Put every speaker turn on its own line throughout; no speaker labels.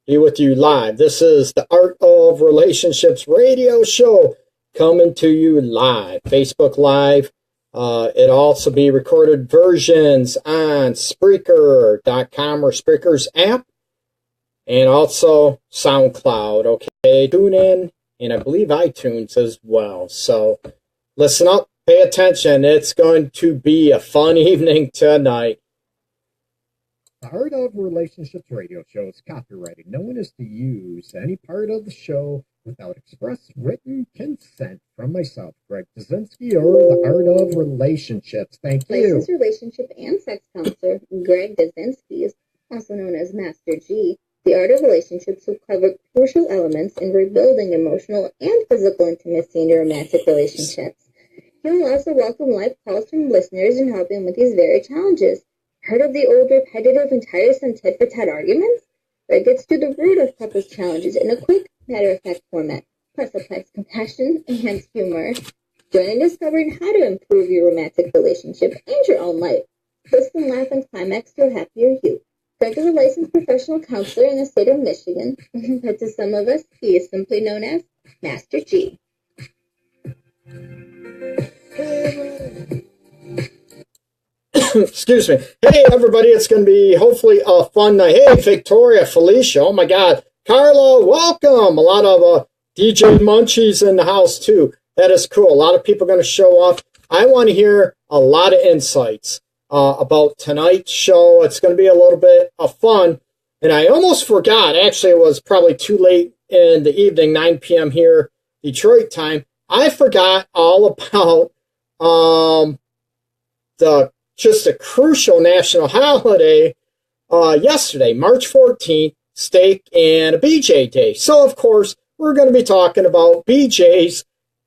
be with you live. This is the Art of Relationships radio show coming to you live, Facebook Live. It'll also be recorded versions on Spreaker.com or Spreaker's app, and also SoundCloud, okay? Tune in, and I believe iTunes as well. So listen up, pay attention. It's going to be a fun evening tonight.
The Art of Relationships radio show is copyrighted. No one is to use any part of the show without express written consent from myself, Greg Dudzinski, or the Art of Relationships. Thank you.
Licensed relationship and sex counselor Greg Dudzinski, also known as Master G. The Art of Relationships will cover crucial elements in rebuilding emotional and physical intimacy in your romantic relationships. He will also welcome live calls from listeners and help him with these very challenges. Heard of the old repetitive and tiresome tit-for-tat arguments? Greg gets to the root of couples' challenges in a quick, matter-of-fact format, plus applies compassion and humor. Join in discovering how to improve your romantic relationship and your own life. Twist and laugh and climax to a happier you. Greg is a licensed professional counselor in the state of Michigan, but to some of us, he is simply known as Master G.
Excuse me. Hey, everybody, it's going to be hopefully a fun night. Hey, Victoria, Felicia, oh my God. Carla, welcome. A lot of DJ Munchies in the house, too. That is cool. A lot of people are going to show up. I want to hear a lot of insights about tonight's show. It's going to be a little bit of fun. And I almost forgot. Actually, it was probably too late in the evening, 9 p.m. here, Detroit time. I forgot all about just a crucial national holiday yesterday, March 14th, Steak and a BJ Day. So, of course, we're going to be talking about BJs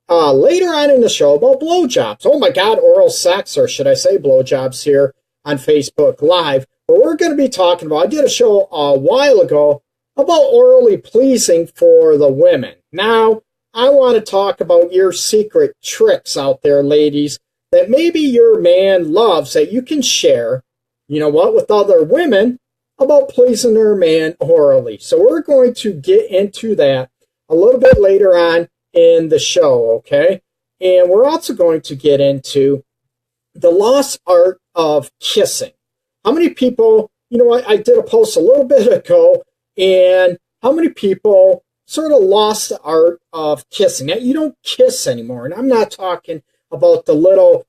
later on in the show, about blowjobs. Oh, my God, oral sex, or should I say blowjobs here on Facebook Live. But we're going to be talking about, I did a show a while ago about orally pleasing for the women. Now, I want to talk about your secret tricks out there, ladies, that maybe your man loves that you can share, you know what, with other women about pleasing their man orally. So we're going to get into that a little bit later on in the show, okay? And we're also going to get into the lost art of kissing. How many people, you know what, I did a post a little bit ago, and how many people sort of lost the art of kissing? Now, you don't kiss anymore, and I'm not talking about the little,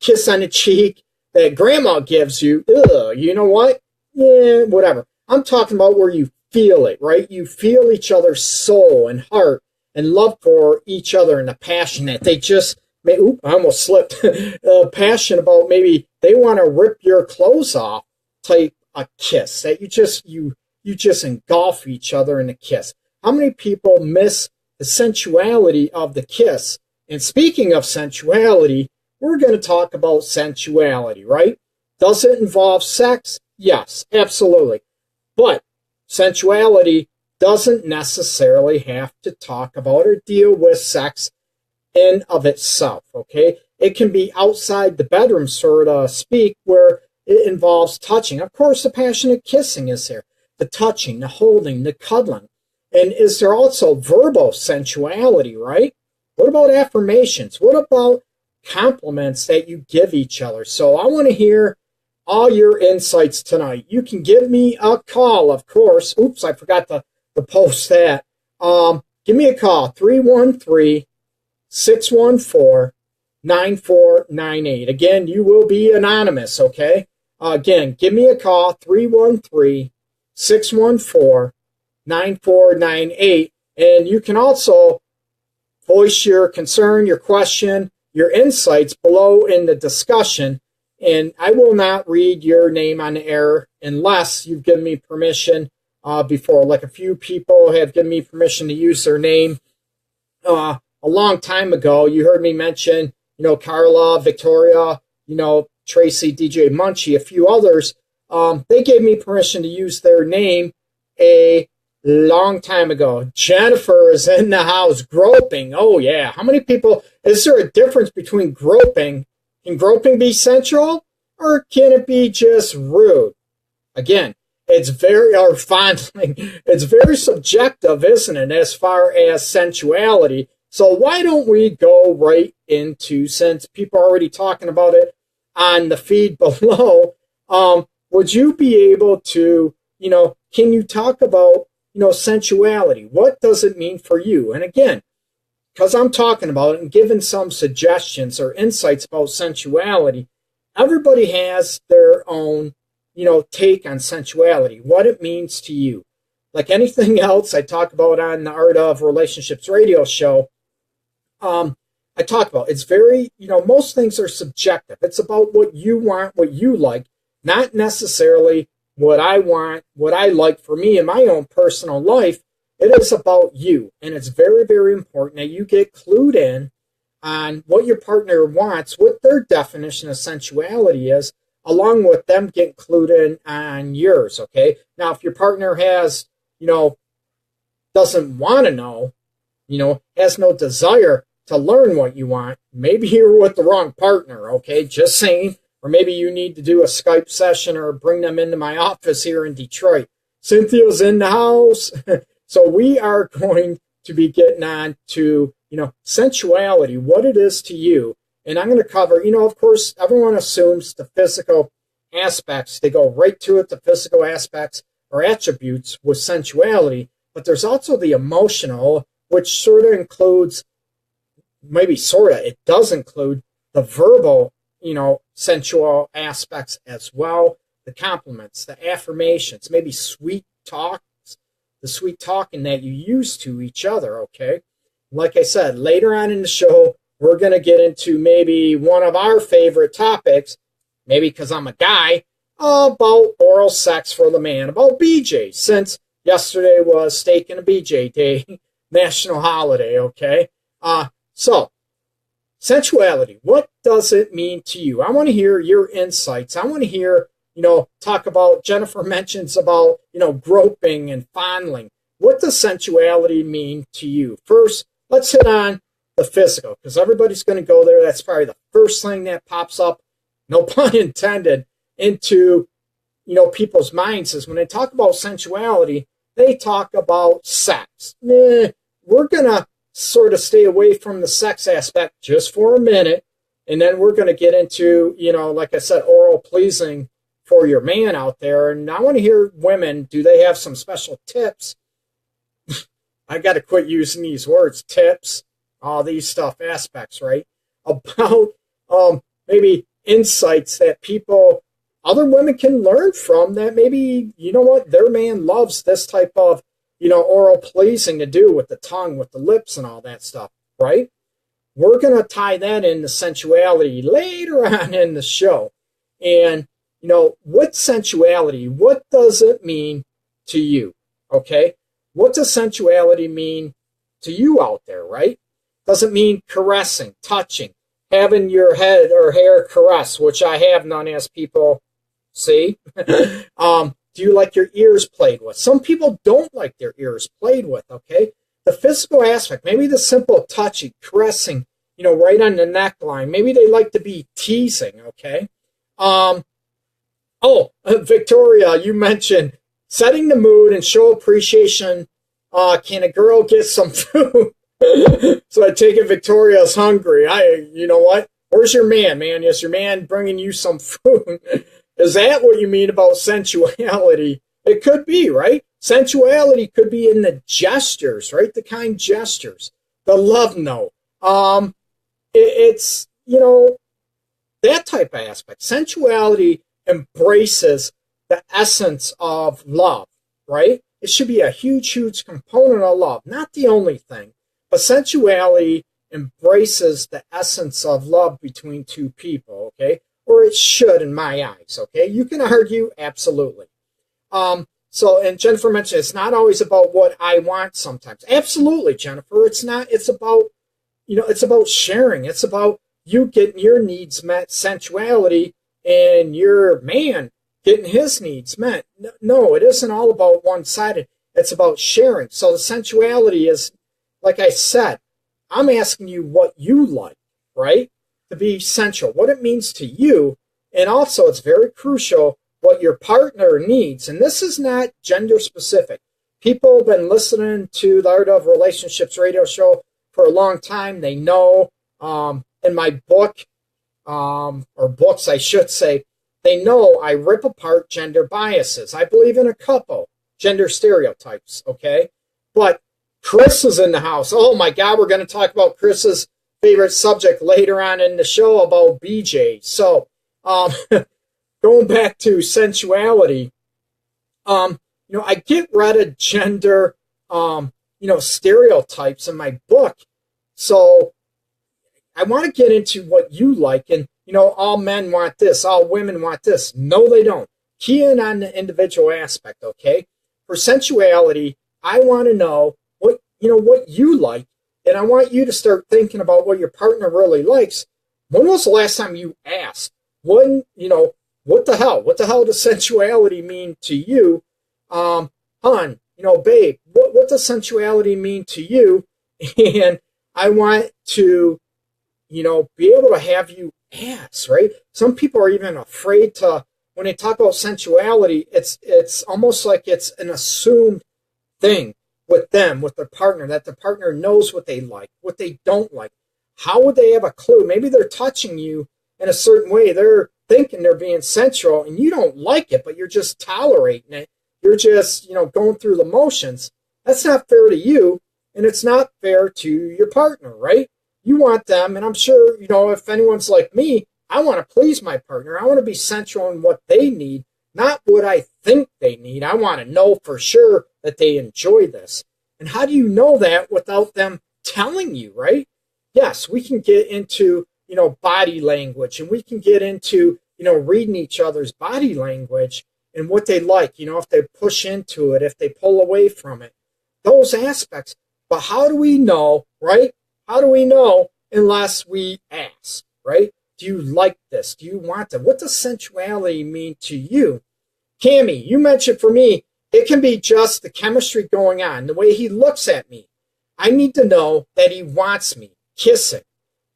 kiss on the cheek that grandma gives you. Ugh, you know what? Yeah, whatever. I'm talking about where you feel it, right? You feel each other's soul and heart and love for each other and the passion that they just, I almost slipped, passion about maybe they want to rip your clothes off type a kiss, that you just engulf each other in a kiss. How many people miss the sensuality of the kiss? And speaking of sensuality, we're going to talk about sensuality, right? Does it involve sex? Yes, absolutely. But sensuality doesn't necessarily have to talk about or deal with sex in of itself, okay? It can be outside the bedroom, sort of speak, where it involves touching. Of course, the passionate kissing is there. The touching, the holding, the cuddling. And is there also verbal sensuality, right? What about affirmations? What about compliments that you give each other? So I want to hear all your insights tonight. You can give me a call, of course. Oops, I forgot to post that. Give me a call, 313-614-9498. Again, you will be anonymous, okay? Again, give me a call, 313-614-9498. And you can also voice your concern, your question, your insights below in the discussion. And I will not read your name on the air unless you've given me permission before. Like a few people have given me permission to use their name a long time ago. You heard me mention, Carla, Victoria, Tracy, DJ Munchie, a few others. They gave me permission to use their name a long time ago. Jennifer is in the house groping. Oh, yeah. How many people? Is there a difference between groping? Can groping be sensual, or can it be just rude? Again, it's very, or fondling, it's very subjective, isn't it, as far as sensuality? So why don't we go right into, since people are already talking about it on the feed below, would you be able to, can you talk about, sensuality? What does it mean for you? And again, because I'm talking about it and giving some suggestions or insights about sensuality, everybody has their own, take on sensuality, what it means to you. Like anything else I talk about on the Art of Relationships radio show, I talk about, it's very, most things are subjective. It's about what you want, what you like, not necessarily what I want, what I like for me in my own personal life. It is about you. And it's very, very important that you get clued in on what your partner wants, what their definition of sensuality is, along with them getting clued in on yours, okay? Now, if your partner has, doesn't want to know, has no desire to learn what you want, maybe you're with the wrong partner, okay? Just saying. Or maybe you need to do a Skype session or bring them into my office here in Detroit. Cynthia's in the house. So we are going to be getting on to, sensuality, what it is to you. And I'm going to cover, of course, everyone assumes the physical aspects. They go right to it, the physical aspects or attributes with sensuality. But there's also the emotional, which sort of includes, it does include the verbal, sensual aspects as well. The compliments, the affirmations, maybe sweet talks, the sweet talking that you use to each other, okay? Like I said, later on in the show, we're going to get into maybe one of our favorite topics, maybe because I'm a guy, about oral sex for the man, about BJs, since yesterday was Steak and a BJ Day, national holiday, okay? So, sensuality, what does it mean to you? I want to hear your insights. I want to hear, talk about, Jennifer mentions about, groping and fondling. What does sensuality mean to you? First, let's hit on the physical, because everybody's going to go there. That's probably the first thing that pops up, no pun intended, into, people's minds is when they talk about sensuality, they talk about sex. We're going to sort of stay away from the sex aspect just for a minute. And then we're going to get into, like I said, oral pleasing for your man out there. And I want to hear women, do they have some special tips? I got to quit using these words, tips, all these stuff, aspects, right? About maybe insights that other women can learn from that maybe, their man loves this type of, oral pleasing to do with the tongue, with the lips and all that stuff, right? We're going to tie that into sensuality later on in the show. And, what sensuality, what does it mean to you, okay? What does sensuality mean to you out there, right? Does it mean caressing, touching, having your head or hair caressed, which I have none, as people see? Do you like your ears played with? Some people don't like their ears played with, okay? The physical aspect, maybe the simple touching, caressing, right on the neckline. Maybe they like to be teasing, okay? Victoria, you mentioned setting the mood and show appreciation. Can a girl get some food? So I take it Victoria's hungry. You know what? Where's your man, man? Is your man bringing you some food? Is that what you mean about sensuality? It could be, right? Sensuality could be in the gestures, right? The kind gestures, the love note. It's, that type of aspect. Sensuality embraces the essence of love, right? It should be a huge, huge component of love. Not the only thing, but sensuality embraces the essence of love between two people, okay? Or it should in my eyes, okay? You can argue, absolutely. And Jennifer mentioned it's not always about what I want sometimes. Absolutely, Jennifer. It's not. It's about, it's about sharing. It's about you getting your needs met, sensuality, and your man getting his needs met. No, it isn't all about one-sided. It's about sharing. So the sensuality is, like I said, I'm asking you what you like, right? To be sensual, what it means to you. And also, it's very crucial what your partner needs, and this is not gender specific. People have been listening to the Art of Relationships radio show for a long time. They know in my book, or books I should say, they know I rip apart gender biases. I believe in a couple gender stereotypes, okay? But Chris is in the house. Oh my God, we're going to talk about Chris's favorite subject later on in the show about BJ. So, going back to sensuality, I get rid of gender, stereotypes in my book. So I want to get into what you like. And, all men want this, all women want this. No, they don't. Key in on the individual aspect, okay? For sensuality, I want to know what you like. And I want you to start thinking about what your partner really likes. When was the last time you asked? What the hell? What the hell does sensuality mean to you? Hon, babe, what does sensuality mean to you? And I want to, be able to have you ask, right? Some people are even afraid to, when they talk about sensuality, it's almost like it's an assumed thing with them, with their partner, that the partner knows what they like, what they don't like. How would they have a clue? Maybe they're touching you in a certain way. They're thinking they're being sensual and you don't like it, but you're just tolerating it. You're just, going through the motions. That's not fair to you, and it's not fair to your partner, right? You want them, and I'm sure, if anyone's like me, I want to please my partner. I want to be sensual in what they need, not what I think they need. I want to know for sure that they enjoy this. And how do you know that without them telling you, right? Yes, we can get into, body language, and we can get into, reading each other's body language and what they like, if they push into it, if they pull away from it, those aspects. But how do we know, right? How do we know unless we ask, right? Do you like this? Do you want it? What does sensuality mean to you? Cammie, you mentioned for me, it can be just the chemistry going on, the way he looks at me. I need to know that he wants me, kissing.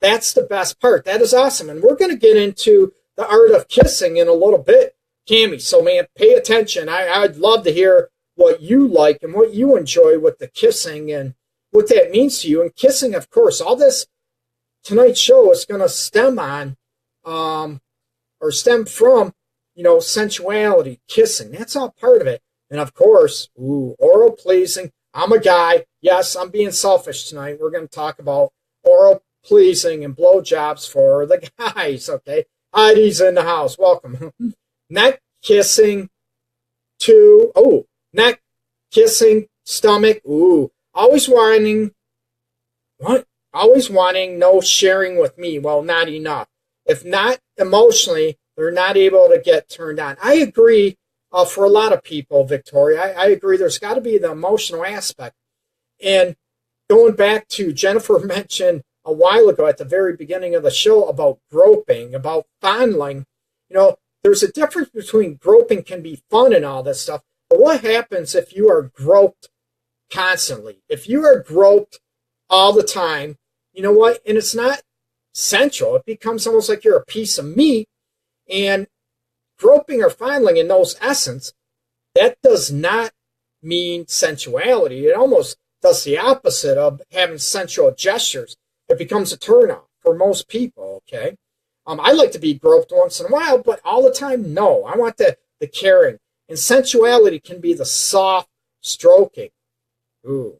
That's the best part. That is awesome. And we're going to get into the art of kissing in a little bit, Cammie. So, man, pay attention. I'd love to hear what you like and what you enjoy with the kissing and what that means to you. And kissing, of course, all this tonight's show is going to stem on stem from, sensuality, kissing. That's all part of it. And of course, oral pleasing. I'm a guy. Yes, I'm being selfish tonight. We're going to talk about oral pleasing and blowjobs for the guys, okay? Heidi's in the house. Welcome. Neck kissing neck kissing, stomach. Always wanting, what? Always wanting, no sharing with me. Well, not enough. If not emotionally, they're not able to get turned on. I agree for a lot of people, Victoria. I agree there's got to be the emotional aspect. And going back to Jennifer mentioned a while ago at the very beginning of the show about groping, about fondling, there's a difference between groping can be fun and all this stuff. But what happens if you are groped constantly? If you are groped all the time, you know what? And it's not sensual. It becomes almost like you're a piece of meat. And groping or fondling in those essence, that does not mean sensuality. It almost does the opposite of having sensual gestures. It becomes a turnoff for most people, okay? I like to be groped once in a while, but all the time, no. I want the caring. And sensuality can be the soft stroking. Ooh.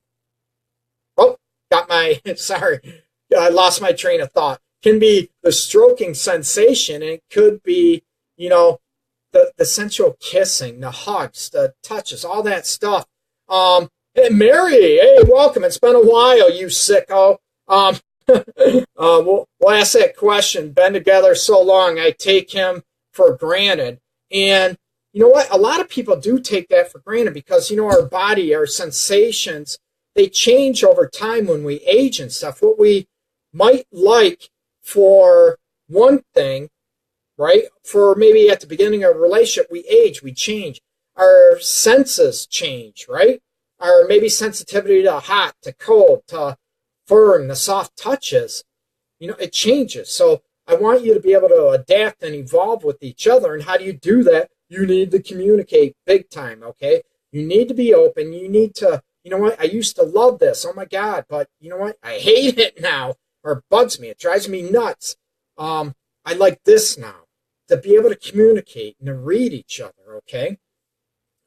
Oh, sorry. I lost my train of thought. Can be the stroking sensation. And it could be, the sensual kissing, the hugs, the touches, all that stuff. Hey, Mary, hey, welcome. It's been a while, you sicko. We'll ask that question. Been together so long, I take him for granted. And you know what? A lot of people do take that for granted because, our body, our sensations, they change over time when we age and stuff. What we might like for one thing, right? For maybe at the beginning of a relationship, we age, we change. Our senses change, right? Our maybe sensitivity to hot, to cold, to firm, the soft touches, it changes. So I want you to be able to adapt and evolve with each other. And how do you do that? You need to communicate big time, okay? You need to be open. You need to, you know what? I used to love this. Oh my God. But you know what? I hate it now, or it bugs me. It drives me nuts. I like this now. To be able to communicate and to read each other, okay?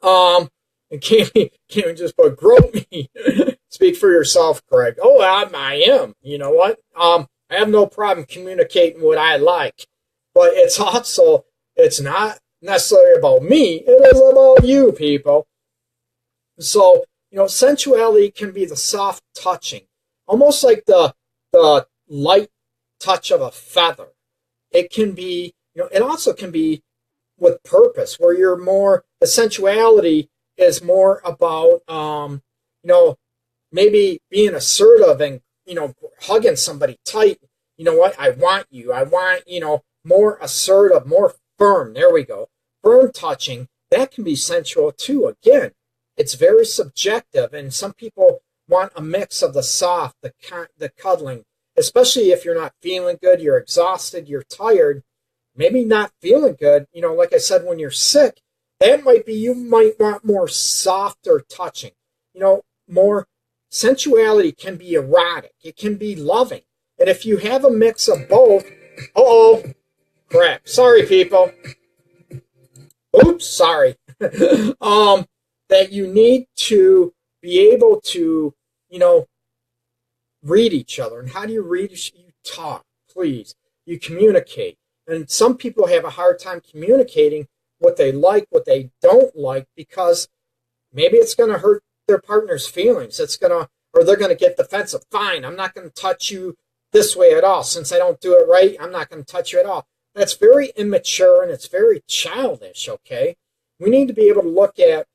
And Cammy just put, grope me. Speak for yourself, Greg. Oh, I am. You know what? I have no problem communicating what I like. But it's also, it's not necessarily about me. It is about you, people. So, you know, sensuality can be the soft touching, almost like the light touch of a feather. It can be, you know, it also can be with purpose, where you're more, the sensuality is more about, you know, maybe being assertive and, you know, hugging somebody tight. You know what? I want you. I want, you know, more assertive, more firm. There we go. Firm touching. That can be sensual too. Again, it's very subjective, and some people want a mix of the soft, the cuddling, especially if you're not feeling good, you're exhausted, you're tired, maybe not feeling good. You know, like I said, when you're sick, that might be, you might want more softer touching. You know, more sensuality can be erotic. It can be loving. And if you have a mix of both, crap. Sorry, people. Oops, sorry. That you need to be able to, you know, read each other. And how do you read? You talk, please. You communicate. And some people have a hard time communicating what they like, what they don't like, because maybe it's going to hurt their partner's feelings. It's going to, or they're going to get defensive. Fine, I'm not going to touch you this way at all. Since I don't do it right, I'm not going to touch you at all. That's very immature and it's very childish, okay? We need to be able to look at,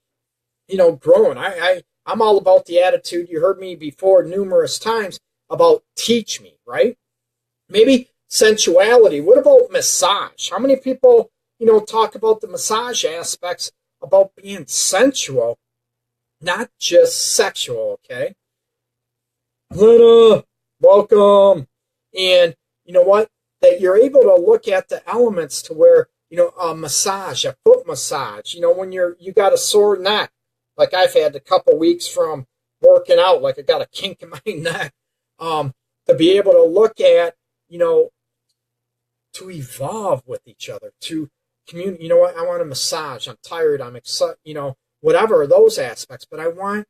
you know, growing. I'm all about the attitude. You heard me before numerous times about teach me, right? Maybe sensuality. What about massage? How many people, you know, talk about the massage aspects about being sensual, not just sexual, okay? Lena, welcome. And you know what? That you're able to look at the elements to where, you know, a massage, a foot massage, you know, when you got a sore neck, like I've had a couple weeks from working out, like I got a kink in my neck, to be able to look at, you know, to evolve with each other, to communicate. You know what? I want a massage. I'm tired. I'm excited. You know, whatever those aspects. But I want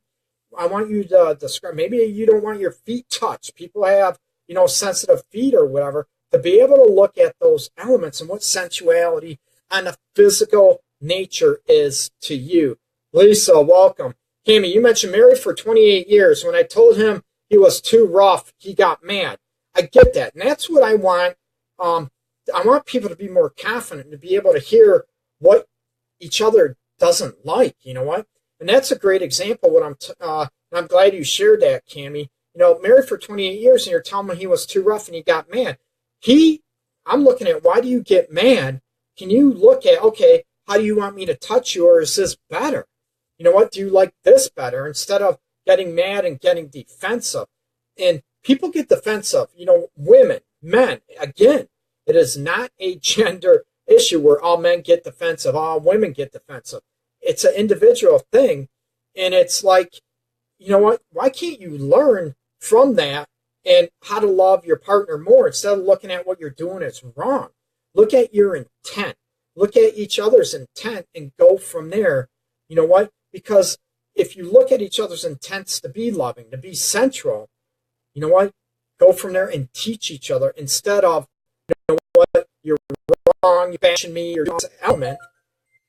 you to describe. Maybe you don't want your feet touched. People have, you know, sensitive feet or whatever. To be able to look at those elements and what sensuality and the physical nature is to you. Lisa, welcome. Cammy, you mentioned married for 28 years. When I told him he was too rough, he got mad. I get that. And that's what I want. I want people to be more confident, to be able to hear what each other doesn't like. You know what? And that's a great example. I'm glad you shared that, Cammy. You know, married for 28 years and you're telling me he was too rough and he got mad. I'm looking at, why do you get mad? Can you look at, okay, how do you want me to touch you, or is this better? You know what? Do you like this better? Instead of getting mad and getting defensive. And people get defensive, you know, women, men. Again, it is not a gender issue where all men get defensive, all women get defensive. It's an individual thing. And it's like, you know what? Why can't you learn from that and how to love your partner more instead of looking at what you're doing is wrong? Look at your intent. Look at each other's intent and go from there. You know what? Because if you look at each other's intents to be loving, to be central, you know what? Go from there and teach each other instead of, you know what, you're wrong, you're bashing me, you're doing this element.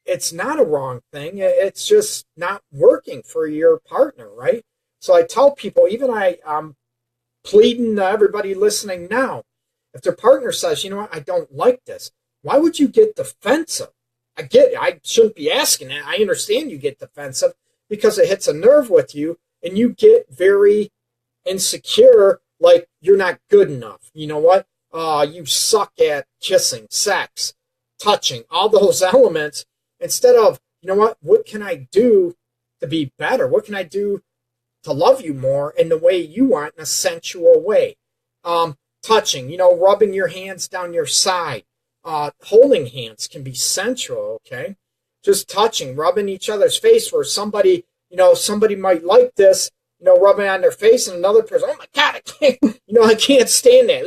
It's not a wrong thing. It's just not working for your partner, right? So I tell people, even I'm pleading to everybody listening now, if their partner says, you know what, I don't like this, why would you get defensive? I get it. I shouldn't be asking that. I understand you get defensive because it hits a nerve with you and you get very insecure, like you're not good enough. You know what? You suck at kissing, sex, touching, all those elements. Instead of, you know what can I do to be better? What can I do to love you more in the way you want, in a sensual way? Touching, you know, rubbing your hands down your side, holding hands can be sensual, okay? just touching, rubbing each other's face where somebody, somebody might like this, rubbing on their face, and another person, oh my God, I can't, I can't stand that.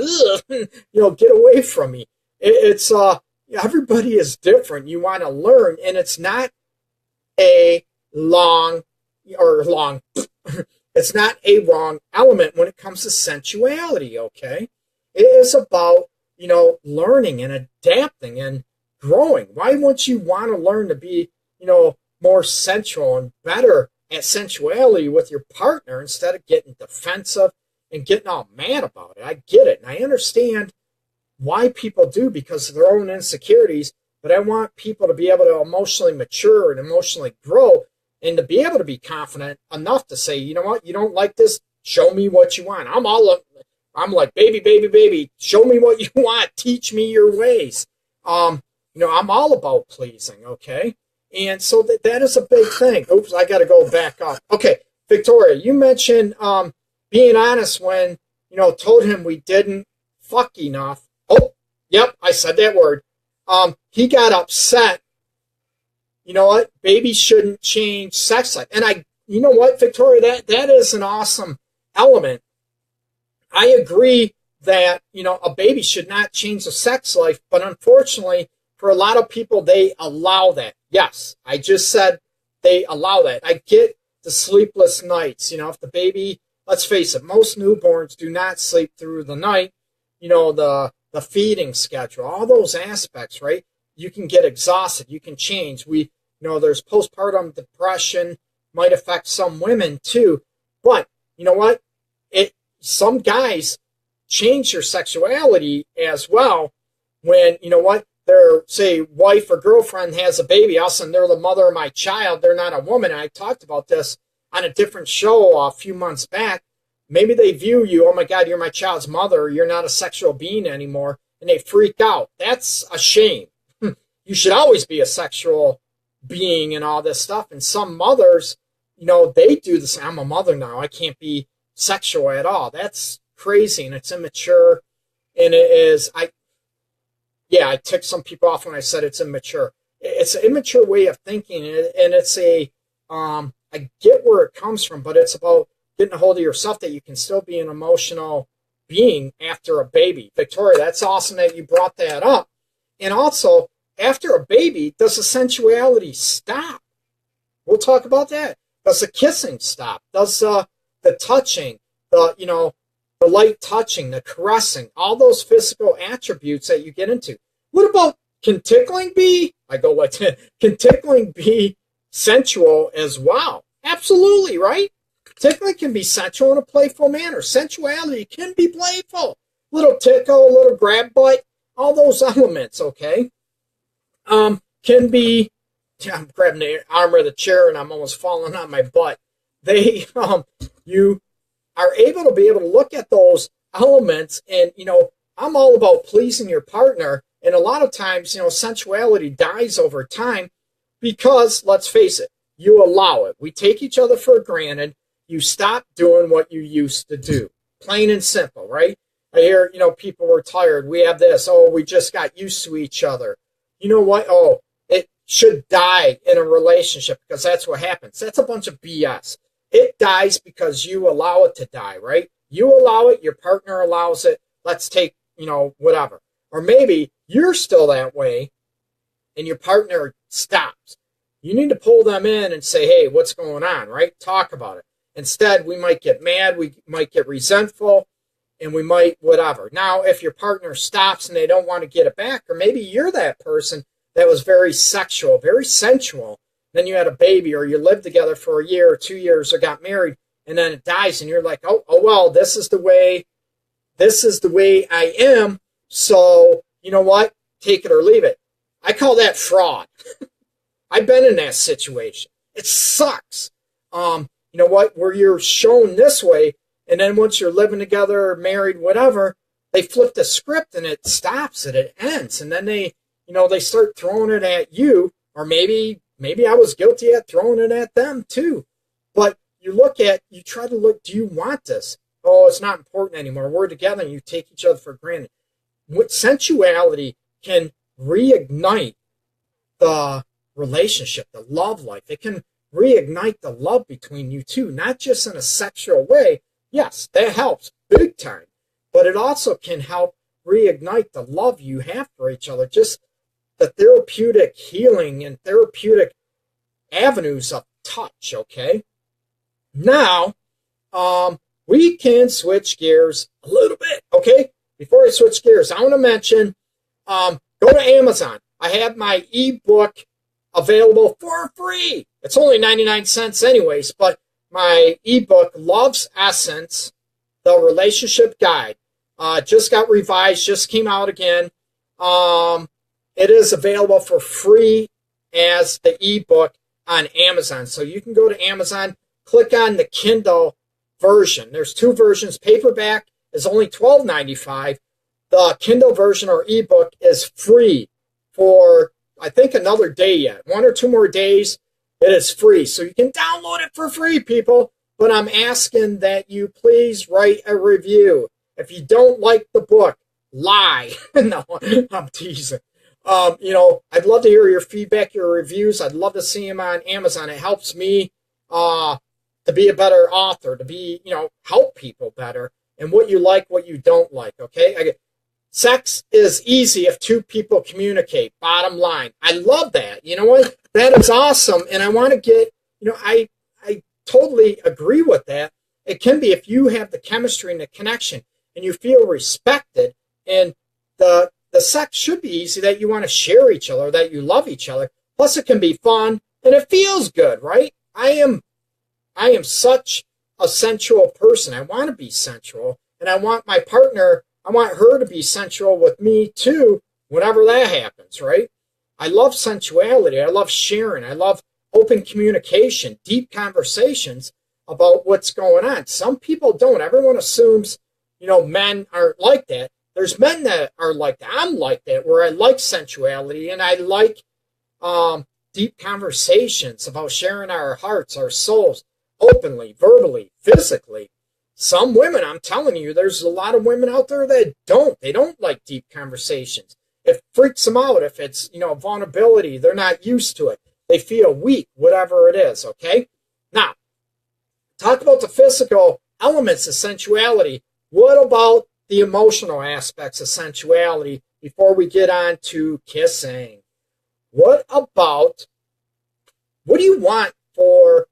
Ugh. Get away from me. It's everybody is different. You want to learn, and it's not a it's not a wrong element when it comes to sensuality, okay? It is about, learning and adapting and growing. Why wouldn't you want to learn to be, more sensual and better at sensuality with your partner instead of getting defensive and getting all mad about it? I get it, and I understand why people do because of their own insecurities, but I want people to be able to emotionally mature and emotionally grow and to be able to be confident enough to say, you know what, you don't like this, show me what you want. I'm like, baby, show me what you want, teach me your ways. I'm all about pleasing, okay? And so that is a big thing. Oops, I got to go back up. Okay, Victoria, you mentioned being honest when, told him we didn't fuck enough. Oh, yep, I said that word. He got upset. You know what? Babies shouldn't change sex life. And you know what, Victoria, that is an awesome element. I agree that, a baby should not change the sex life, but unfortunately, for a lot of people, they allow that. Yes, I just said they allow that. I get the sleepless nights. If the baby, let's face it, most newborns do not sleep through the night. The feeding schedule, all those aspects, right? You can get exhausted. You can change. There's postpartum depression, might affect some women too. But you know what? Some guys change their sexuality as well when, their, say, wife or girlfriend has a baby. All of a sudden, they're the mother of my child. They're not a woman. And I talked about this on a different show a few months back. Maybe they view you, oh my God, you're my child's mother. You're not a sexual being anymore. And they freak out. That's a shame. You should always be a sexual being and all this stuff. And some mothers, they do this. I'm a mother now. I can't be sexual at all. That's crazy, and it's immature. And it is, I ticked some people off when I said it's immature. It's an immature way of thinking, and it's I get where it comes from, but it's about getting a hold of yourself that you can still be an emotional being after a baby. Victoria, that's awesome that you brought that up. And also, after a baby, does the sensuality stop? We'll talk about that. Does the kissing stop? Does the touching, the light touching, the caressing, all those physical attributes that you get into? What about, can tickling be? I go like, can tickling be sensual as well? Absolutely, right? Tickling can be sensual in a playful manner. Sensuality can be playful. Little tickle, a little grab butt, all those elements, okay? Can be, I'm grabbing the arm of the chair and I'm almost falling on my butt. You are able to look at those elements and, I'm all about pleasing your partner. And a lot of times, sensuality dies over time because, let's face it, you allow it. We take each other for granted. You stop doing what you used to do. Plain and simple, right? I hear, people were tired. We have this. Oh, we just got used to each other. You know what? Oh, it should die in a relationship because that's what happens. That's a bunch of BS. It dies because you allow it to die, right? You allow it. Your partner allows it. Let's take, whatever. Or maybe you're still that way and your partner stops. You need to pull them in and say, hey, what's going on, right? Talk about it. Instead, we might get mad, we might get resentful, and we might whatever. Now, if your partner stops and they don't want to get it back, or maybe you're that person that was very sexual, very sensual, then you had a baby or you lived together for a year or 2 years or got married, and then it dies, and you're like, oh well, this is the way I am, so you know what? Take it or leave it. I call that fraud. I've been in that situation. It sucks. You know what? Where you're shown this way, and then once you're living together, married, whatever, they flip the script and it stops it. It ends, and then they start throwing it at you, or maybe I was guilty at throwing it at them too. But you try to look. Do you want this? Oh, it's not important anymore. We're together, and you take each other for granted. Sensuality can reignite the relationship, the love life. It can reignite the love between you two, not just in a sexual way. Yes, that helps big time, but it also can help reignite the love you have for each other, just the therapeutic healing and therapeutic avenues of touch, okay? Now, we can switch gears a little bit, okay? Before I switch gears, I want to mention, go to Amazon. I have my ebook available for free. It's only 99 cents anyways, but my ebook, Love's Essence, The Relationship Guide, just got revised, just came out again. It is available for free as the ebook on Amazon. So you can go to Amazon, click on the Kindle version. There's two versions. Paperback is only $12.95. The Kindle version or ebook is free for, I think, another day yet. 1 or 2 more days, it is free. So you can download it for free, people. But I'm asking that you please write a review. If you don't like the book, lie. No, I'm teasing. I'd love to hear your feedback, your reviews. I'd love to see them on Amazon. It helps me to be a better author, to be, help people better, and what you like, what you don't like, okay? Sex is easy if two people communicate, bottom line. I love that. You know what? That is awesome, and I want to get, I totally agree with that. It can be if you have the chemistry and the connection, and you feel respected, and the sex should be easy, that you want to share each other, that you love each other. Plus, it can be fun, and it feels good, right? I am such a sensual person. I want to be sensual, and I want my partner, I want her to be sensual with me too, whenever that happens, right? I love sensuality. I love sharing. I love open communication, deep conversations about what's going on. Some people don't. Everyone assumes, men aren't like that. There's men that are like that. I'm like that, where I like sensuality, and I like deep conversations about sharing our hearts, our souls, openly, verbally, physically. Some women, I'm telling you, there's a lot of women out there that don't. They don't like deep conversations. It freaks them out if it's, vulnerability. They're not used to it. They feel weak, whatever it is, okay? Now, talk about the physical elements of sensuality. What about the emotional aspects of sensuality before we get on to kissing? What do you want for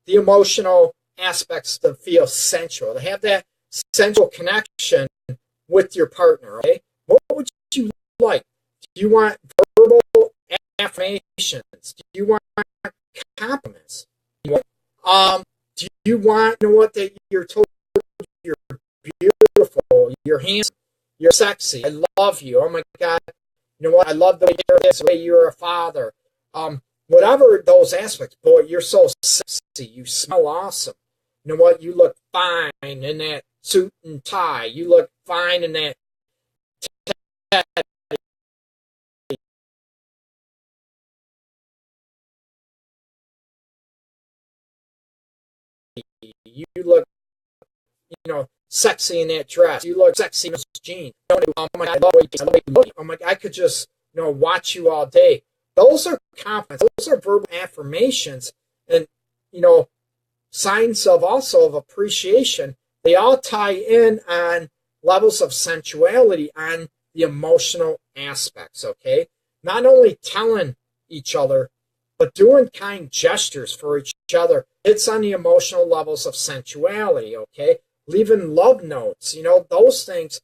the emotional aspects to feel sensual, to have that sensual connection with your partner, okay? What would you like? Do you want verbal affirmations? Do you want compliments? Do you want, that you're told you're beautiful, you're handsome, you're sexy, I love you, oh my God, you know what, I love the way you're this, the way you're a father, whatever those aspects, boy, you're so sexy, you smell awesome. You know what? You look fine in that suit and tie. You look fine in that you look, sexy in that dress. You look sexy in those jeans. Oh my God, I love you look. Oh my God, I could just, watch you all day. Those are compliments. Those are verbal affirmations, and signs of appreciation. They all tie in on levels of sensuality on the emotional aspects, okay? Not only telling each other, but doing kind gestures for each other. It's on the emotional levels of sensuality, okay? Leaving love notes, those things,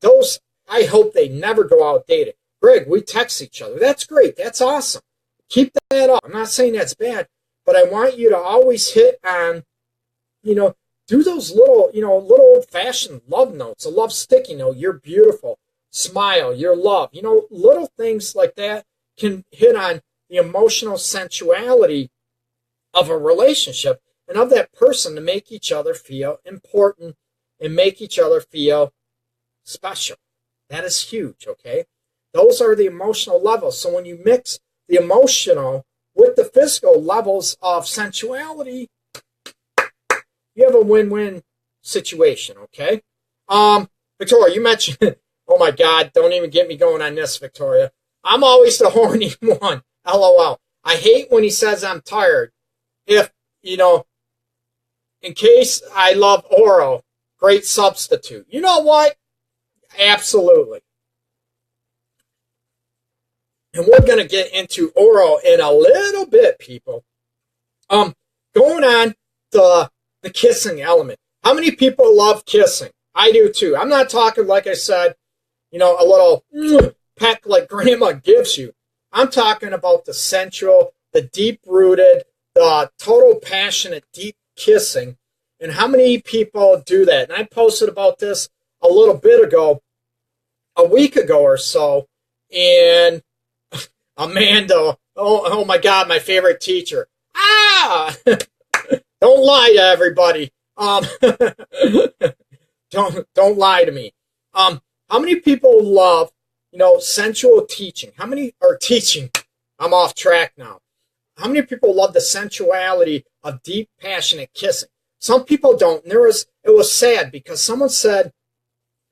those, I hope they never go outdated. Greg, we text each other. That's great. That's awesome. Keep that up. I'm not saying that's bad, but I want you to always hit on, do those little, little old-fashioned love notes, a love sticky note, you're beautiful, smile, your love. Little things like that can hit on the emotional sensuality of a relationship and of that person to make each other feel important and make each other feel special. That is huge, okay? Those are the emotional levels. So when you mix the emotional with the physical levels of sensuality, you have a win-win situation, okay? Victoria, you mentioned, oh my God, don't even get me going on this, Victoria. I'm always the horny one. LOL. I hate when he says I'm tired. If, in case I love oral, great substitute. You know what? Absolutely. And we're going to get into oral in a little bit, people. Going on the kissing element. How many people love kissing? I do too. I'm not talking, like I said, a little peck like grandma gives you. I'm talking about the sensual, the deep-rooted, the total passionate, deep kissing. And how many people do that? And I posted about this a little bit ago, a week ago or so, and Amanda, oh my God, my favorite teacher. Don't lie to everybody. Don't lie to me. How many people love, sensual teaching? How many are teaching? I'm off track now. How many people love the sensuality of deep, passionate kissing? Some people don't. And it was sad because someone said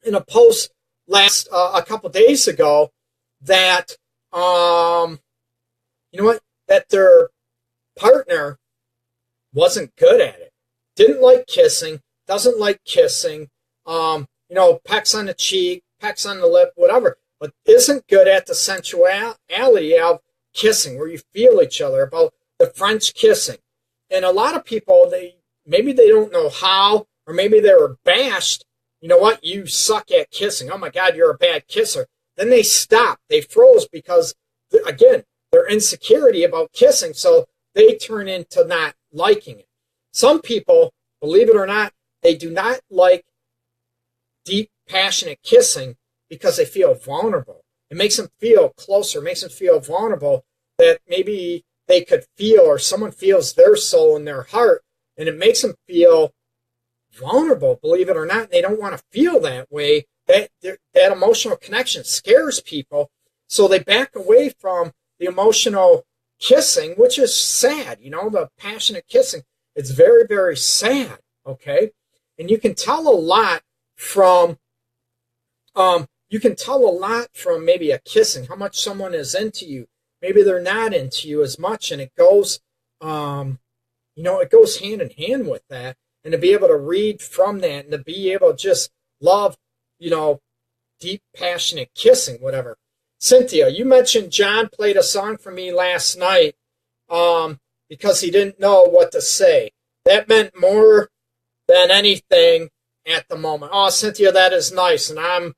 in a post a couple days ago that that their partner wasn't good at it, didn't like kissing, doesn't like kissing, pecks on the cheek, pecks on the lip, whatever, but isn't good at the sensuality of kissing, where you feel each other, about the French kissing. And a lot of people, maybe they don't know how, or maybe they were bashed. You know what? You suck at kissing. Oh my God, you're a bad kisser. Then they stopped. They froze because, again, their insecurity about kissing, so they turn into not liking it. Some people, believe it or not, they do not like deep, passionate kissing because they feel vulnerable. It makes them feel closer, makes them feel vulnerable, that maybe they could feel, or someone feels their soul in their heart, and it makes them feel vulnerable, believe it or not. They don't want to feel that way. That emotional connection scares people, so they back away from the emotional kissing, which is sad. The passionate kissing, it's very, very sad, okay? And you can tell a lot from maybe a kissing, how much someone is into you. Maybe they're not into you as much, and it goes hand in hand with that. And to be able to read from that, and to be able to just love, deep, passionate kissing, whatever. Cynthia, you mentioned John played a song for me last night because he didn't know what to say. That meant more than anything at the moment. Oh, Cynthia, that is nice. And I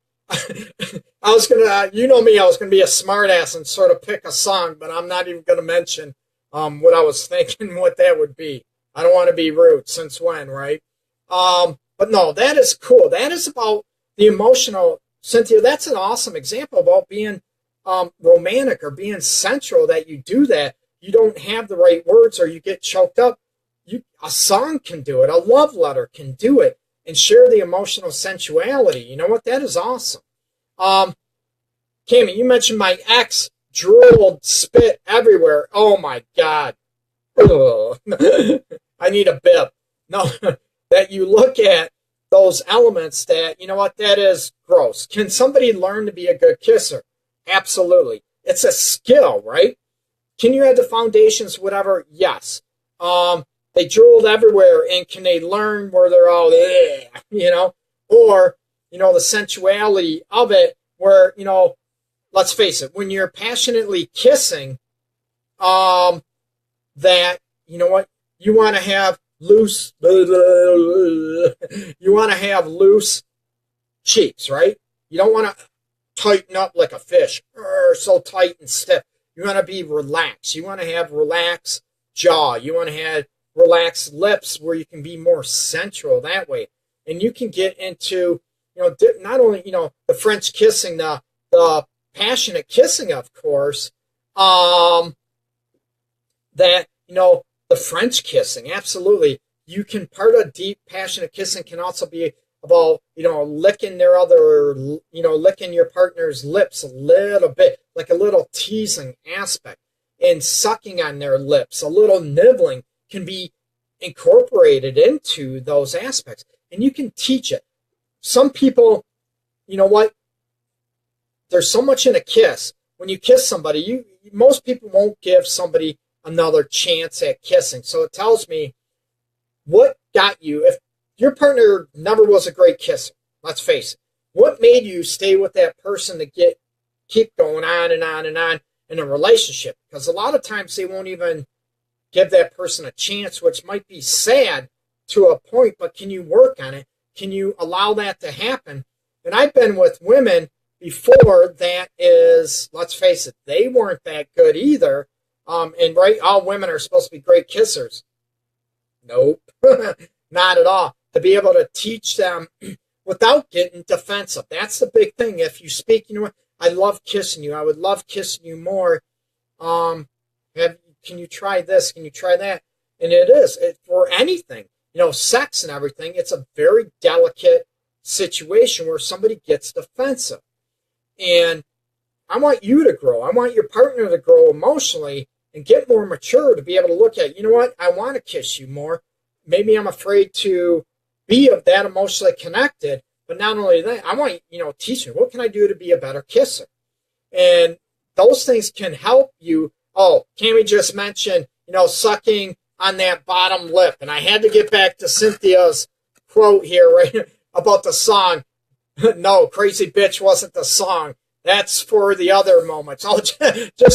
was going to, you know me, I was going to be a smartass and sort of pick a song, but I'm not even going to mention what I was thinking, what that would be. I don't want to be rude. Since when, right? But no, that is cool. That is about the emotional. Cynthia, that's an awesome example about being romantic or being sensual, that you do that. You don't have the right words, or you get choked up. A song can do it. A love letter can do it and share the emotional sensuality. You know what? That is awesome. Cammie, you mentioned my ex drooled, spit everywhere. Oh, my God. I need a bib. No, that you look at those elements that, you know what, that is gross. Can somebody learn to be a good kisser? Absolutely. It's a skill, right? Can you have the foundations, whatever? Yes. They drooled everywhere, and can they learn where they're all, or, the sensuality of it, where, let's face it, when you're passionately kissing, that, you want to have loose cheeks, right? You don't want to tighten up like a fish, so tight and stiff. You want to be relaxed. You want to have relaxed jaw. You want to have relaxed lips, where you can be more sensual that way. And you can get into, not only, the French kissing, the passionate kissing, of course, that, the French kissing, absolutely. You can, part of deep, passionate kissing can also be about, licking licking your partner's lips a little bit, like a little teasing aspect, and sucking on their lips, a little nibbling can be incorporated into those aspects. And you can teach it. Some people, you know what? There's so much in a kiss. When you kiss somebody, most people won't give somebody another chance at kissing. So it tells me what got you. If your partner never was a great kisser, let's face it, what made you stay with that person to keep going on and on and on in a relationship? Because a lot of times they won't even give that person a chance, which might be sad to a point, but can you work on it? Can you allow that to happen? And I've been with women before that is, let's face it, they weren't that good either. And right, all women are supposed to be great kissers. Nope, not at all. To be able to teach them without getting defensive. That's the big thing. If you speak, I love kissing you. I would love kissing you more. Can you try this? Can you try that? And it is for anything, sex and everything. It's a very delicate situation where somebody gets defensive. And I want you to grow. I want your partner to grow emotionally and get more mature to be able to look at, I want to kiss you more. Maybe I'm afraid to be of that emotionally connected. But not only that, I want, teach me, what can I do to be a better kisser? And those things can help you. Oh, Cammie just mentioned, sucking on that bottom lip. And I had to get back to Cynthia's quote here, right, about the song. No, Crazy Bitch wasn't the song. That's for the other moments. Oh, just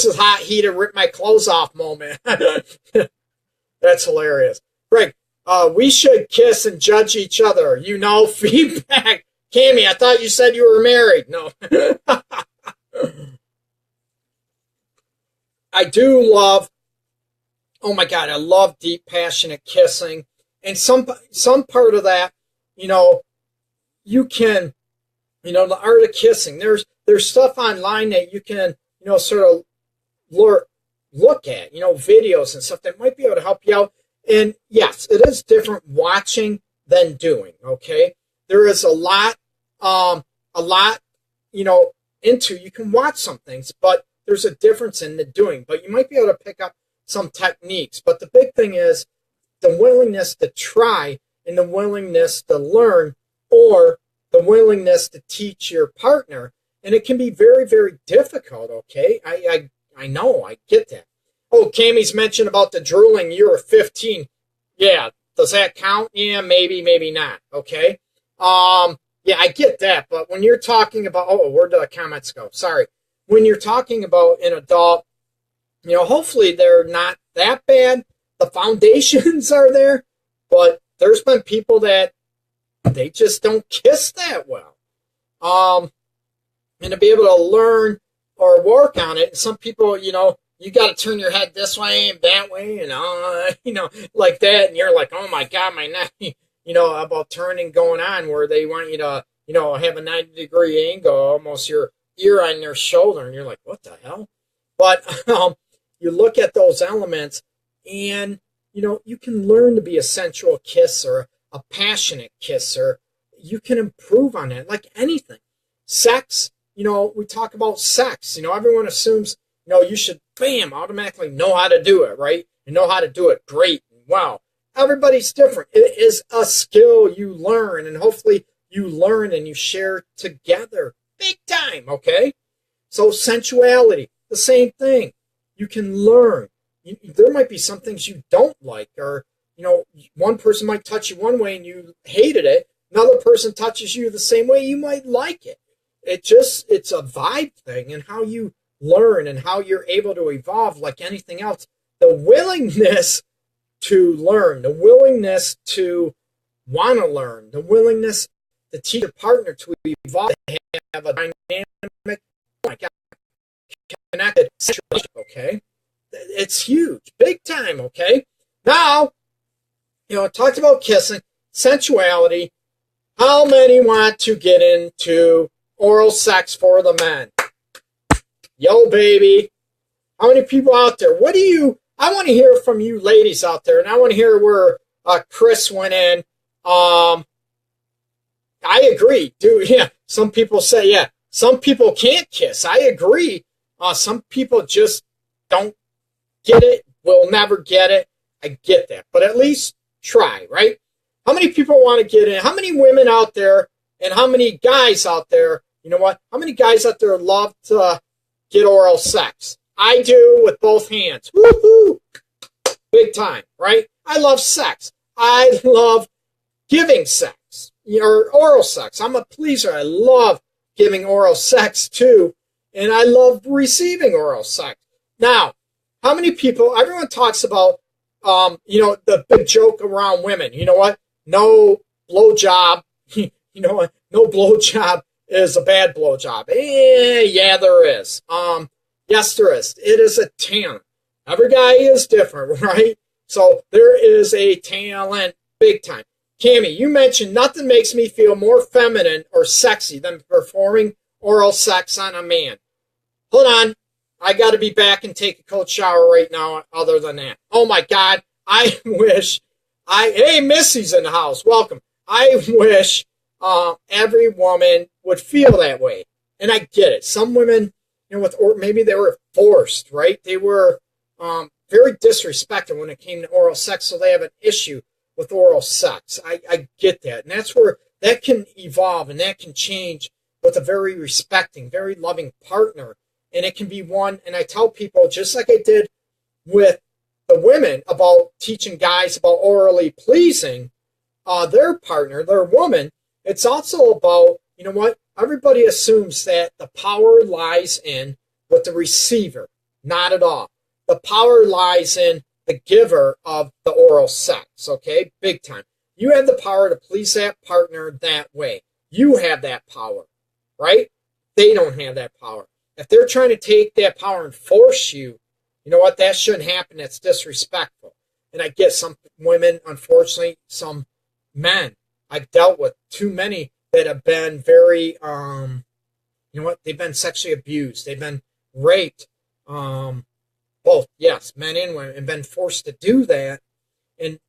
as hot heated, rip my clothes off moment. That's hilarious. Greg, we should kiss and judge each other. Feedback. Cammie, I thought you said you were married. No. I do love, oh my God, I love deep, passionate kissing. And some part of that, you can, the art of kissing. There's stuff online that you can, sort of look at, videos and stuff that might be able to help you out. And yes, it is different watching than doing, okay? There is a lot, you can watch some things, but there's a difference in the doing. But you might be able to pick up some techniques. But the big thing is the willingness to try and the willingness to learn, or the willingness to teach your partner. And it can be very, very difficult, okay? I know, I get that. Oh, Cammie's mentioned about the drooling. You were 15. Yeah, does that count? Yeah, maybe, maybe not, okay? Yeah, I get that. But when you're talking about, where did the comments go? Sorry. When you're talking about an adult, hopefully they're not that bad. The foundations are there, but there's been people that they just don't kiss that well. And to be able to learn or work on it, some people, you got to turn your head this way and that way and, like that. And you're like, oh my God, my neck, about turning going on where they want you to, have a 90-degree angle, almost your ear on their shoulder. And you're like, what the hell? But you look at those elements and, you can learn to be a sensual kisser, a passionate kisser. You can improve on it like anything. Sex, we talk about sex. Everyone assumes, you should, bam, automatically know how to do it, right? And know how to do it great and well. Everybody's different. It is a skill you learn, and hopefully you learn and you share together big time, okay? So sensuality, the same thing. You can learn. There might be some things you don't like, or, one person might touch you one way and you hated it. Another person touches you the same way, you might like it. It's a vibe thing, and how you learn and how you're able to evolve like anything else. The willingness to learn, the willingness to want to learn, the willingness to teach your partner to evolve, to have a dynamic, connected relationship, okay? It's huge, big time, okay? Now, it talks about kissing, sensuality. How many want to get into oral sex for the men? Yo, baby. How many people out there? I want to hear from you ladies out there, and I want to hear where Chris went in. I agree, dude. Yeah, some people say, yeah, some people can't kiss. I agree. Some people just don't get it, will never get it. I get that. But at least try, right? How many people want to get in? How many women out there and how many guys out there, you know what? How many guys out there love to get oral sex? I do with both hands. Woohoo! Big time, right? I love sex. I love giving sex, or oral sex. I'm a pleaser. I love giving oral sex too, and I love receiving oral sex. Now, how many people, everyone talks about, the big joke around women. You know what? No blowjob, no blowjob is a bad blowjob. Yeah, there is. Yes, there is. It is a talent. Every guy is different, right? So there is a talent big time. Cammie, you mentioned nothing makes me feel more feminine or sexy than performing oral sex on a man. Hold on. I got to be back and take a cold shower right now other than that. Oh, my God. I wish hey, Missy's in the house. Welcome. I wish every woman would feel that way. And I get it. Some women, or maybe they were forced, right? They were very disrespected when it came to oral sex, so they have an issue with oral sex. I get that. And that's where that can evolve and that can change with a very respecting, very loving partner. And it can be one, and I tell people, just like I did with the women about teaching guys about orally pleasing their partner, their woman, it's also about, you know what, everybody assumes that the power lies in with the receiver. Not at all. The power lies in the giver of the oral sex, okay? Big time. You have the power to please that partner that way. You have that power, right? They don't have that power. If they're trying to take that power and force you, you know what? That shouldn't happen. That's disrespectful. And I get some women, unfortunately, some men. I've dealt with too many that have been very, they've been sexually abused. They've been raped. Both, yes, men and women, and been forced to do that. And,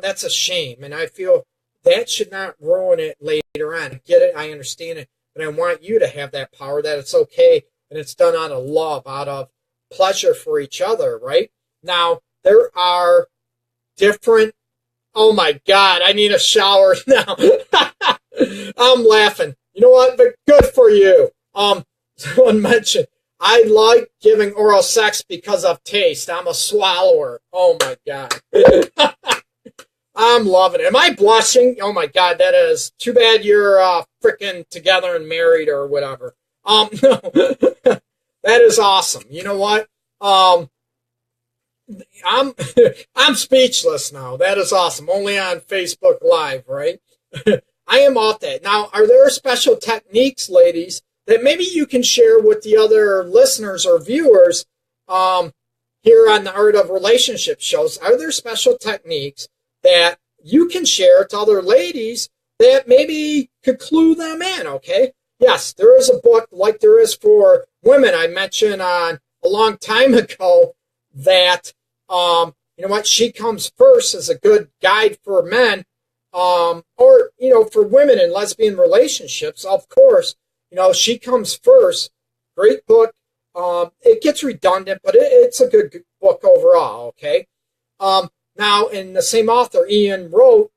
that's a shame. And I feel that should not ruin it later on. I get it. I understand it. But I want you to have that power, that it's okay. And it's done out of love, out of pleasure for each other, right? Now, there are different, oh my God, I need a shower now. I'm laughing. You know what? But good for you. Someone mentioned, I like giving oral sex because of taste. I'm a swallower. Oh my God. I'm loving it. Am I blushing? Oh my God, that is too bad you're freaking together and married or whatever. No, that is awesome. You know what? I'm speechless now. That is awesome. Only on Facebook Live, right? I am off that. Now, are there special techniques, ladies, that maybe you can share with the other listeners or viewers here on the Art of Relationship shows? Are there special techniques that you can share to other ladies that maybe could clue them in, okay? Yes, there is a book like there is for women. I mentioned on a long time ago that, She Comes First is a good guide for men, or, for women in lesbian relationships, of course. She Comes First, great book. It gets redundant, but it's a good book overall, okay? Now, in the same author, Ian wrote,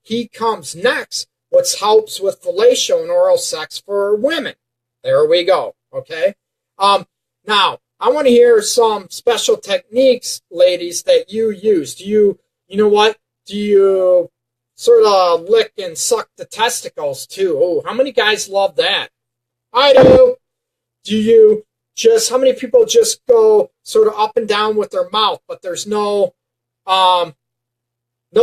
He Comes Next, which helps with fellatio and oral sex for women. There we go, okay? Now, I want to hear some special techniques, ladies, that you use. Do you sort of lick and suck the testicles, too? Oh, how many guys love that? I do. How many people just go sort of up and down with their mouth, but there's no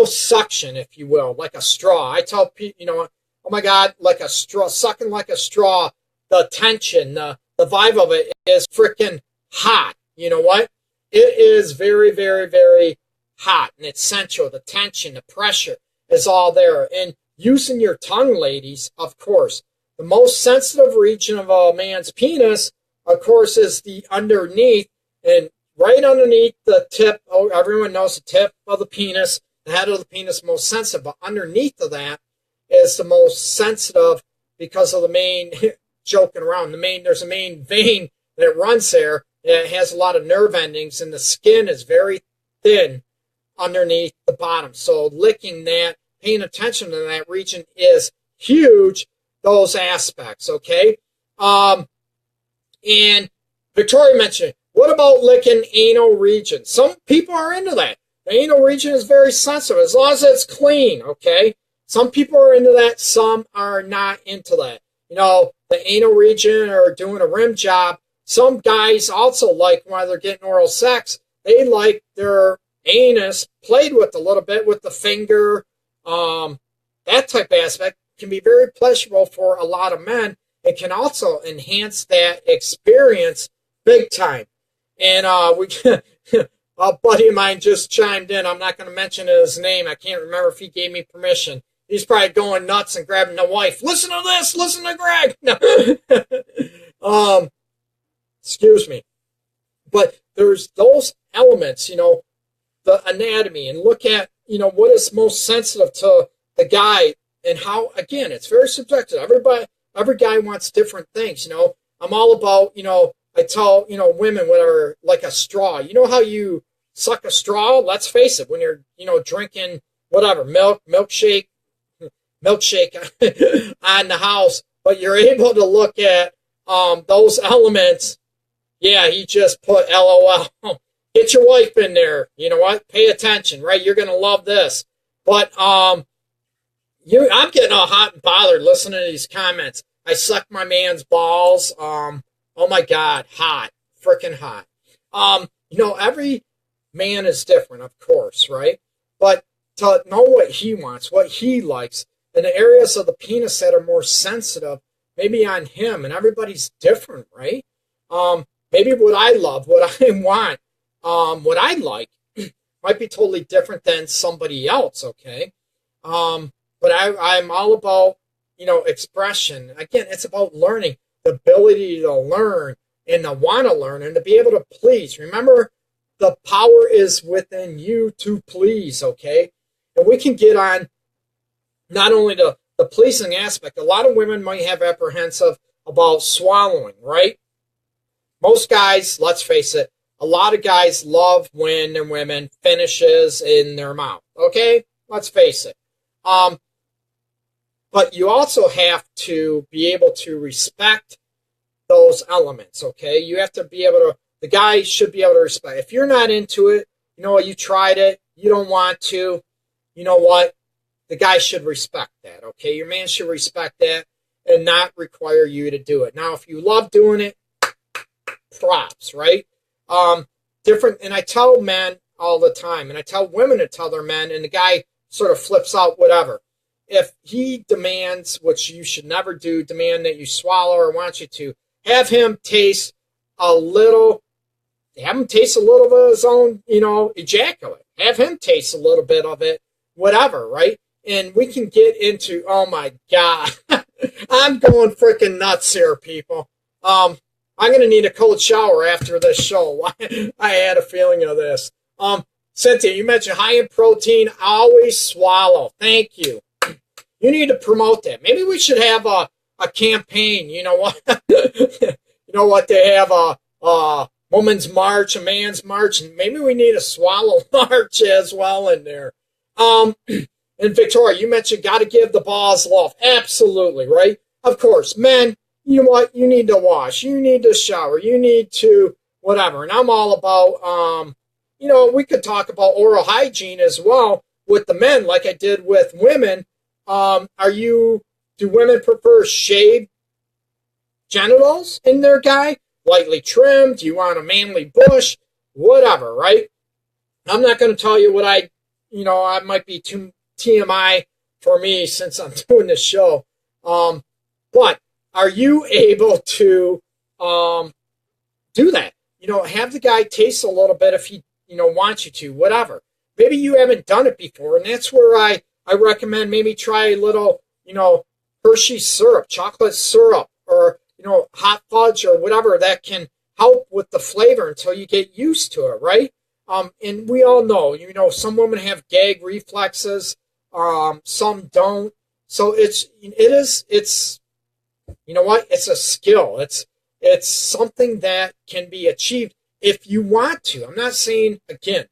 suction, if you will, like a straw. I tell people, oh my God, like a straw, sucking like a straw, the tension, the vibe of it is freaking hot. You know what? It is very, very, very hot, and it's sensual. The tension, the pressure is all there. And using your tongue, ladies, of course, the most sensitive region of a man's penis, of course, is the underneath, and right underneath the tip. Oh, everyone knows the tip of the penis, the head of the penis, most sensitive, but underneath of that is the most sensitive because of the main, joking around, there's a main vein that runs there. It has a lot of nerve endings, and the skin is very thin underneath the bottom. So licking that, paying attention to that region is huge, those aspects, okay? And Victoria mentioned, What about licking anal region? Some people are into that. The anal region is very sensitive, as long as it's clean, okay? Some people are into that, some are not into that. The anal region or doing a rim job. Some guys also like, while they're getting oral sex, they like their anus played with a little bit with the finger. That type of aspect can be very pleasurable for a lot of men. It can also enhance that experience big time. And a buddy of mine just chimed in. I'm not going to mention his name. I can't remember if he gave me permission. He's probably going nuts and grabbing the wife. Listen to this. Listen to Greg. No. Excuse me. But there's those elements, the anatomy, and look at, what is most sensitive to the guy, and how, again, it's very subjective. Every guy wants different things, I'm all about, I tell, women, whatever, like a straw. You know how you suck a straw? Let's face it, when you're, drinking whatever, milkshake on the house, but you're able to look at those elements. Yeah, he just put LOL. Get your wife in there. You know what? Pay attention, right? You're going to love this. But I'm getting all hot and bothered listening to these comments. I sucked my man's balls. Oh my God, hot. Freaking hot. Every man is different, of course, right? But to know what he wants, what he likes, and the areas of the penis that are more sensitive, maybe on him, and everybody's different, right? Maybe what I love, what I want, what I like might be totally different than somebody else, okay? But I'm all about, expression. Again, it's about learning, the ability to learn and to want to learn and to be able to please. Remember, the power is within you to please, okay? And we can get on not only the pleasing aspect. A lot of women might have apprehensive about swallowing, right? Most guys, let's face it, a lot of guys love when their women finishes in their mouth, okay? Let's face it. But you also have to be able to respect those elements, okay? You have to be able to, the guy should be able to respect. If you're not into it, you tried it, you don't want to, you know what? The guy should respect that, okay? Your man should respect that and not require you to do it. Now, if you love doing it, props, right? Different, and I tell men all the time, and I tell women to tell their men, and the guy sort of flips out, whatever. If he demands, which you should never do, demand that you swallow or wants you to, have him taste a little of his own, ejaculate. Have him taste a little bit of it, whatever, right? And we can get into, oh my God, I'm going freaking nuts here, people. I'm going to need a cold shower after this show. I had a feeling of this. Cynthia, you mentioned high in protein, always swallow. Thank you. You need to promote that. Maybe we should have a campaign. You know what? They have a woman's march, a man's march, and maybe we need a swallow march as well in there. And Victoria, you mentioned got to give the balls love. Absolutely, right? Of course, men, you know what? You need to wash. You need to shower. You need to whatever. And I'm all about, we could talk about oral hygiene as well with the men like I did with women. Do women prefer shaved genitals in their guy? Lightly trimmed? Do you want a manly bush? Whatever, right? I'm not going to tell you what I might be too TMI for me since I'm doing this show. But are you able to do that? Have the guy taste a little bit if he, wants you to, whatever. Maybe you haven't done it before, and that's where I recommend maybe try a little, Hershey syrup, chocolate syrup, or, hot fudge or whatever that can help with the flavor until you get used to it, right? And we all know, some women have gag reflexes, some don't. So it's a skill. It's something that can be achieved if you want to. I'm not saying, again,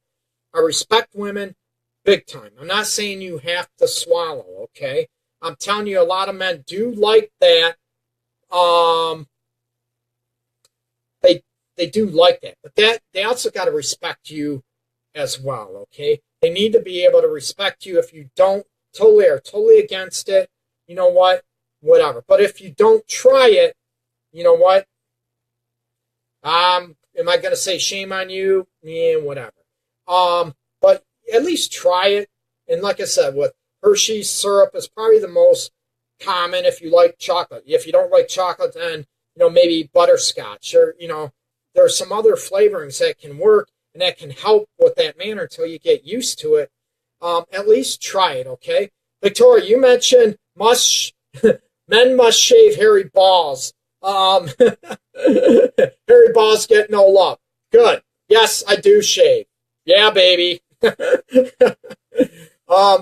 I respect women big time. I'm not saying you have to swallow, okay? I'm telling you, a lot of men do like that. they do like that. But they also got to respect you as well, okay? They need to be able to respect you. If you don't are totally against it, you know what? Whatever. But if you don't try it, you know what? Am I going to say shame on you? Yeah, whatever. But at least try it. And like I said, with Hershey's syrup is probably the most common if you like chocolate. If you don't like chocolate, then, maybe butterscotch or, there's some other flavorings that can work and that can help with that manner until you get used to it. At least try it, okay? Victoria, you mentioned men must shave hairy balls. Hairy balls get no love. Good. Yes, I do shave. Yeah, baby.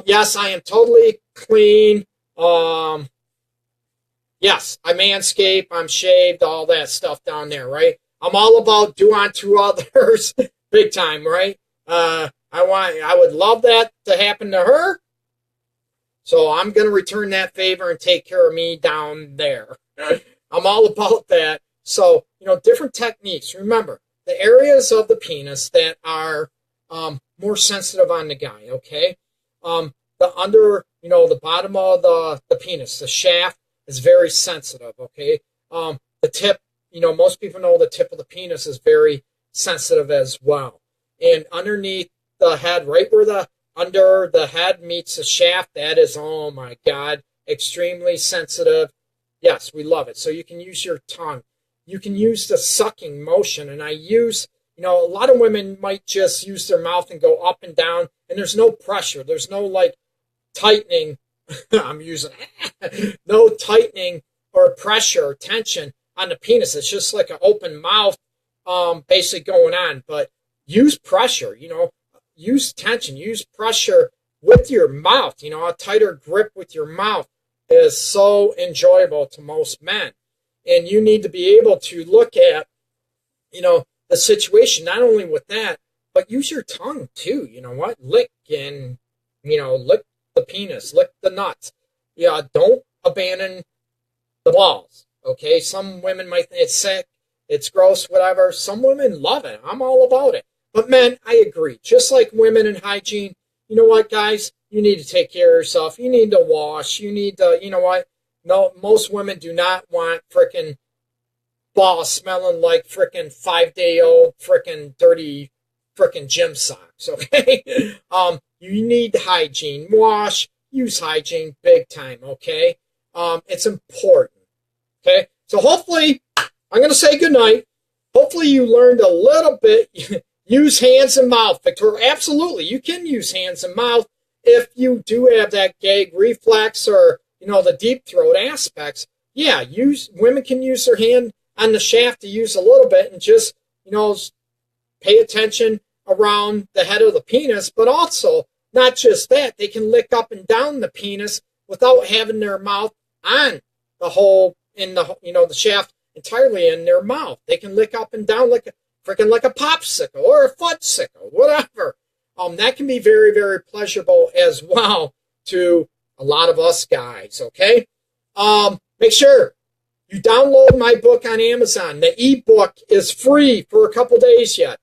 Yes, I am totally clean. Yes, I manscape, I'm shaved, all that stuff down there, right? I'm all about do unto others, big time, right? I would love that to happen to her. So I'm going to return that favor and take care of me down there. I'm all about that. So, different techniques. Remember, the areas of the penis that are more sensitive on the guy, okay? The under, the bottom of the penis, the shaft is very sensitive, okay? The tip, most people know the tip of the penis is very sensitive as well. And underneath the head, right where under the head meets the shaft, that is, oh my God, extremely sensitive. Yes, we love it. So you can use your tongue. You can use the sucking motion. And I use, a lot of women might just use their mouth and go up and down, and there's no pressure. There's no, tightening. I'm using no tightening or pressure or tension on the penis. It's just like an open mouth basically going on. But use pressure, use tension, use pressure with your mouth. A tighter grip with your mouth is so enjoyable to most men. And you need to be able to look at, the situation, not only with that, but use your tongue too. Lick and, lick the penis, lick the nuts. Yeah, don't abandon the balls. Okay, some women might think it's sick, it's gross, whatever. Some women love it. I'm all about it. But men, I agree. Just like women in hygiene, you know what, guys? You need to take care of yourself. You need to wash. You need to, No, most women do not want frickin' balls smelling like frickin' 5-day-old frickin' dirty frickin' gym socks, okay? You need hygiene. Wash, use hygiene big time, okay? It's important, okay? So hopefully, I'm going to say goodnight. Hopefully you learned a little bit. Use hands and mouth, Victoria. Absolutely, you can use hands and mouth if you do have that gag reflex or, the deep throat aspects. Yeah, women can use their hand on the shaft to use a little bit and just, pay attention around the head of the penis, but also not just that, they can lick up and down the penis without having their mouth on the hole in the, the shaft entirely in their mouth. They can lick up and down like a popsicle or a fudgesicle, whatever. That can be very, very pleasurable as well to a lot of us guys, okay? Make sure you download my book on Amazon. The ebook is free for a couple days yet.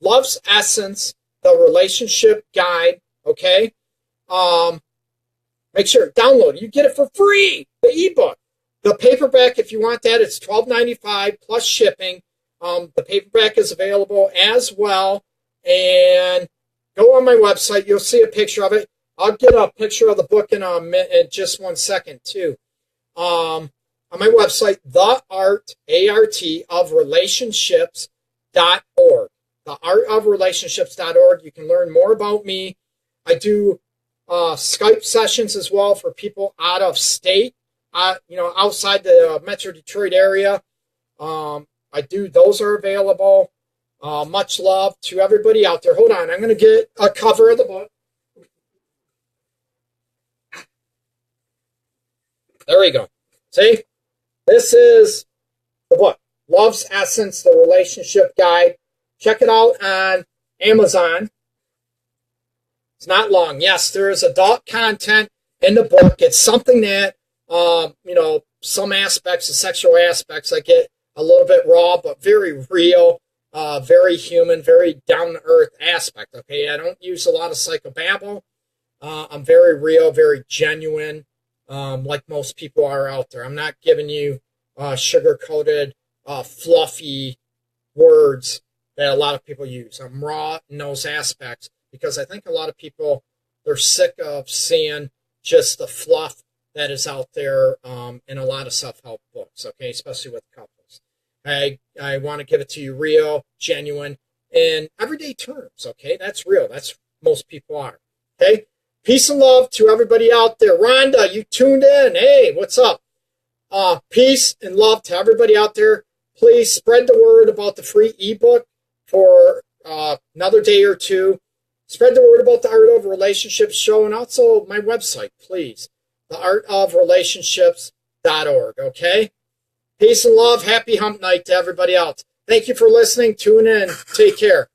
Love's Essence, the Relationship Guide, okay? Make sure, download it. You get it for free, the ebook. The paperback, if you want that, it's $12.95 plus shipping. The paperback is available as well. And go on my website. You'll see a picture of it. I'll get a picture of the book in just 1 second, too. On my website, The Art of Relationships.org. theartofrelationships.org. You can learn more about me. I do Skype sessions as well for people out of state, outside the Metro Detroit area. Those are available. Much love to everybody out there. Hold on, I'm going to get a cover of the book. There we go. See? This is the book, Love's Essence, the Relationship Guide. Check it out on Amazon. It's not long. Yes, there is adult content in the book. It's something that, some aspects, the sexual aspects, I get a little bit raw, but very real. very human, very down-to-earth aspect, okay? I don't use a lot of psychobabble. I'm very real, very genuine, like most people are out there. I'm not giving you sugar-coated, fluffy words that a lot of people use. I'm raw in those aspects because I think a lot of people, they're sick of seeing just the fluff that is out there in a lot of self-help books, okay, especially with couples. I want to give it to you real, genuine, in everyday terms, okay? That's real. That's most people are, okay? Peace and love to everybody out there. Rhonda, you tuned in. Hey, what's up? Peace and love to everybody out there. Please spread the word about the free ebook for another day or two. Spread the word about the Art of Relationships show and also my website, please. theartofrelationships.org, okay? Peace and love. Happy hump night to everybody else. Thank you for listening. Tune in. Take care.